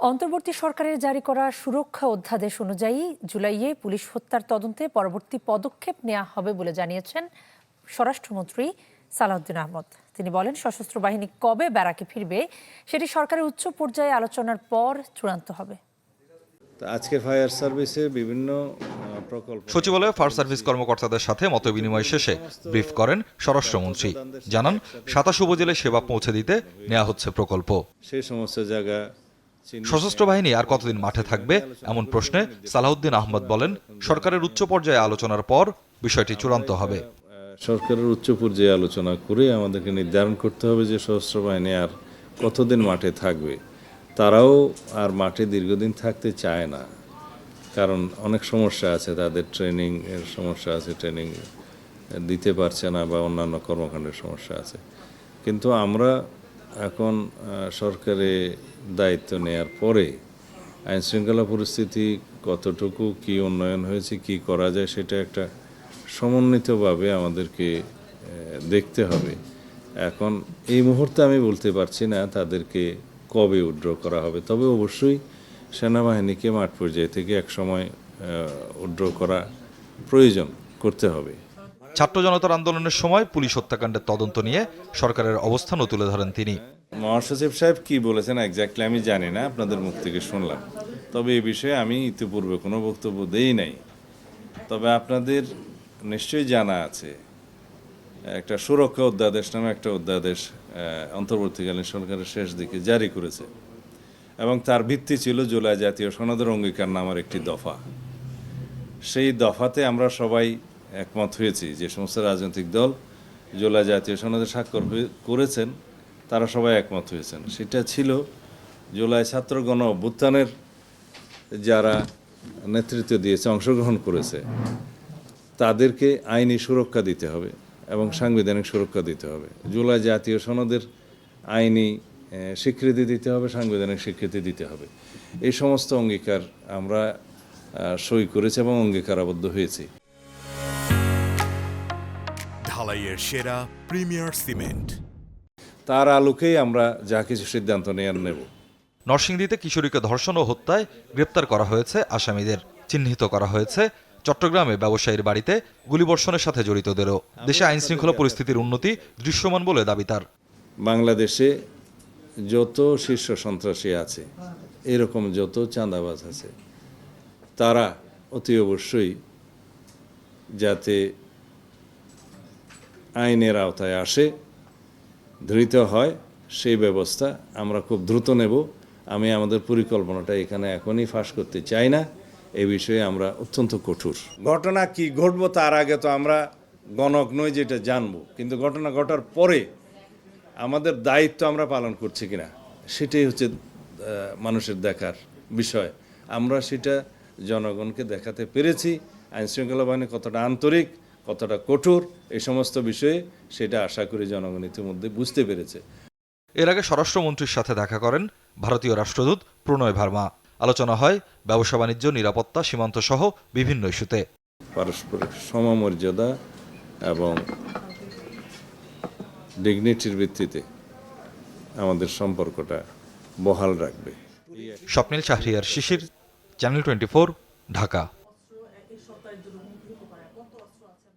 অন্তর্বর্তী সরকারের জারি করা সুরক্ষা অধ্যাদেশ অনুযায়ী জুলাইয়ে পুলিশ হত্যার তদন্তে পরবর্তী পদক্ষেপ নেওয়া হবে বলে জানিয়েছেন স্বরাষ্ট্রমন্ত্রী সালাউদ্দিন আহমদ। তিনি বলেন, সশস্ত্র বাহিনী কবে ব্যারাকে ফিরবে সেটি সরকারের উচ্চ পর্যায়ে আলোচনার পর চূড়ান্ত হবে। আজকে ফায়ার সার্ভিসে বিভিন্ন প্রকল্প সচিবালয়ে ফায়ার সার্ভিস কর্মকর্তাদের সাথে মতবিনিময় শেষে ব্রিফ করেন স্বরাষ্ট্রমন্ত্রী। জানান, ২৭ উপজেলায় সেবা পৌঁছে দিতে নেওয়া হচ্ছে প্রকল্প। সেই সমস্ত জায়গা সশস্ত্র বাহিনী আর কতদিন মাঠে থাকবে এমন প্রশ্নে সালাউদ্দিন আহমদ বলেন, সরকারের উচ্চ পর্যায়ে আলোচনার পর বিষয়টি চূড়ান্ত হবে। সরকারের উচ্চ পর্যায়ে আলোচনা করে আমাদেরকে নির্ধারণ করতে হবে যে সশস্ত্র বাহিনী আর কতদিন মাঠে থাকবে। তারাও আর মাঠে দীর্ঘদিন থাকতে চায় না, কারণ অনেক সমস্যা আছে, তাদের ট্রেনিং এর সমস্যা আছে, ট্রেনিং দিতে পারছে না বা অন্যান্য কর্মকাণ্ডের সমস্যা আছে। কিন্তু আমরা এখন সরকারে দায়িত্ব নেয়ার পরে আইনশৃঙ্খলা পরিস্থিতি কতটুকু কি উন্নয়ন হয়েছে, কি করা যায়, সেটা একটা সমন্বিতভাবে আমাদেরকে দেখতে হবে। এখন এই মুহূর্তে আমি বলতে পারছি না তাদেরকে কবে উইথড্র করা হবে, তবে অবশ্যই সেনাবাহিনীকে মাঠ পর্যায়ে থেকে একসময় উইথড্র করা প্রয়োজন করতে হবে। ছাত্র জনতার আন্দোলনের সময় পুলিশ হত্যাকাণ্ডের তদন্ত নিয়ে সরকারের অবস্থানও তুলে ধরেন তিনি। মহাসচিব সাহেব কি বলেছেন এক্স্যাক্টলি আমি জানি না, আপনাদের মুখ থেকে শুনলাম। তবে এই বিষয়ে আমি ইতিপূর্বে কোনো বক্তব্য দেই নাই। তবে আপনাদের নিশ্চয়ই জানা আছে, একটা সুরক্ষা অধ্যাদেশ নামে একটা অধ্যাদেশ অন্তর্বর্তীকালীন সরকারের শেষ দিকে জারি করেছে, এবং তার ভিত্তি ছিল জুলাই জাতীয় সনদের অঙ্গীকার নামার একটি দফা। সেই দফাতে আমরা সবাই একমত হয়েছি, যে সমস্ত রাজনৈতিক দল জুলাই জাতীয় সনদে স্বাক্ষর করেছেন তারা সবাই একমত হয়েছেন। সেটা ছিল জুলাই ছাত্র গণ অভ্যুত্থানের যারা নেতৃত্ব দিয়েছে, অংশগ্রহণ করেছে, তাদেরকে আইনি সুরক্ষা দিতে হবে এবং সাংবিধানিক সুরক্ষা দিতে হবে। জুলাই জাতীয় সনদের আইনি স্বীকৃতি দিতে হবে, সাংবিধানিক স্বীকৃতি দিতে হবে। এই সমস্ত অঙ্গীকার আমরা সই করেছি এবং অঙ্গীকারাবদ্ধ হয়েছি। ঢালাইয়ের সেরা প্রিমিয়ার সিমেন্ট, তার আলোকেই আমরা যা কিছু সিদ্ধান্ত নেব। নরসিংদীতে কিশোরীকে ধর্ষণ ও হত্যায় গ্রেপ্তার করা হয়েছে আসামিদের। চিহ্নিত করা হয়েছে চট্টগ্রামে ব্যবসায়ীর বাড়িতে গুলিবর্ষণের সাথে জড়িতদেরও। দেশে আইন শৃঙ্খলা পরিস্থিতির উন্নতি দৃশ্যমান বলে দাবি তার। বাংলাদেশে যত শীর্ষ সন্ত্রাসী আছে, এরকম যত চাঁদাবাজ আছে, তারা অতি অবশ্যই যাতে আইনের আওতায় আসে, ধৃত হয়, সেই ব্যবস্থা আমরা খুব দ্রুত নেব। আমি আমাদের পরিকল্পনাটা এখানে এখনই ফাঁস করতে চাই না। এই বিষয়ে আমরা অত্যন্ত কঠোর। ঘটনা কি ঘটবো তার আগে তো আমরা গণক নই যেটা জানবো, কিন্তু ঘটনা ঘটার পরে আমাদের দায়িত্ব আমরা পালন করছি কিনা সেটাই হচ্ছে মানুষের দেখার বিষয়। আমরা সেটা জনগণকে দেখাতে পেরেছি। আইনশৃঙ্খলা বাহিনী কতটা আন্তরিক, কতটা কঠোর, এই সমস্ত বিষয়ে সেটা আশা করি জনগণ ইতিমধ্যে বুঝতে পেরেছে। এর আগে স্বরাষ্ট্রমন্ত্রীর সাথে দেখা করেন ভারতীয় রাষ্ট্রদূত প্রণয় ভার্মা। আলোচনা হয় ব্যবসা বাণিজ্য, নিরাপত্তা, সীমান্ত সহ বিভিন্ন ইস্যুতে। পারস্পরিক সমমর্যাদা এবং ডিগনিটির ভিত্তিতে আমাদের সম্পর্কটা বহাল রাখবে। স্বপ্নিল শাহরিয়ার শিশির, চ্যানেল 24, ঢাকা।